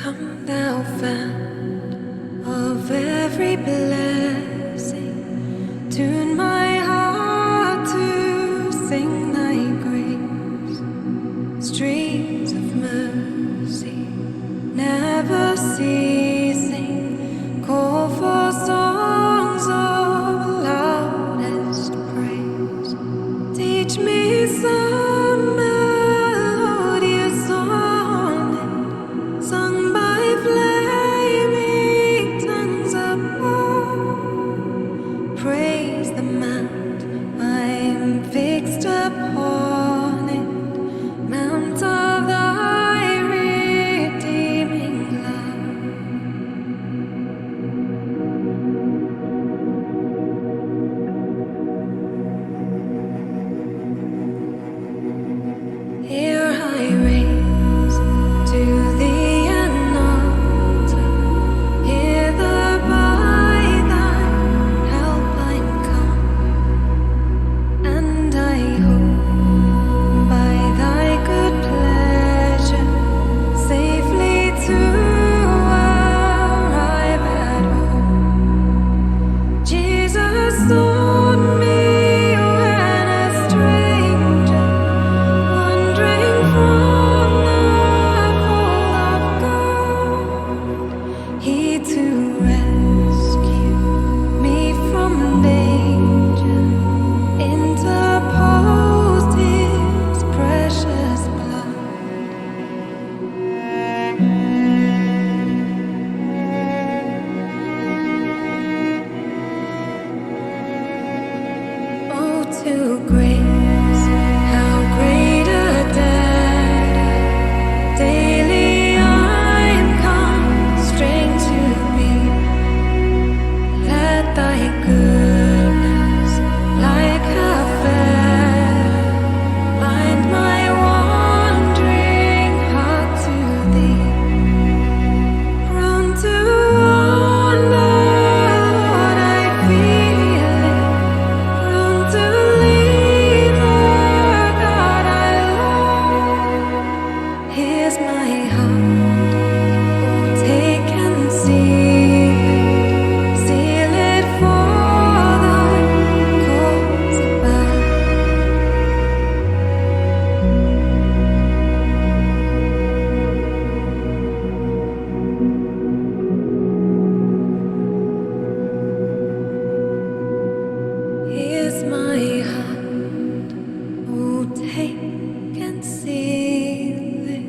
Come thou fount of every blessing, tune my heart to sing thy grace. Streams of mercy, never ceasing, call for songs of loudest praise. Teach me some melodious sonnet, sung by flaming tongues above. Praise the mount I'm fixed upon it, mount of thy redeeming love. Here I raise to thee an altar, hither by thy help I'm come, and I hope by thy good pleasure safely to arrive at home. Jesus sought me when a stranger, wandering from the fold of God. He to rescue me from danger interposed his precious blood. Oh, to grace, how great a debt daily I'm constrained to be. Let thy goodness, like a fetter, bind my wandering heart to thee. Prone to wander, Lord, I feel it. Prone to leave the God I love. Here's my heart, oh, take and seal it for thy cause above. Here's my heart, oh, take and seal it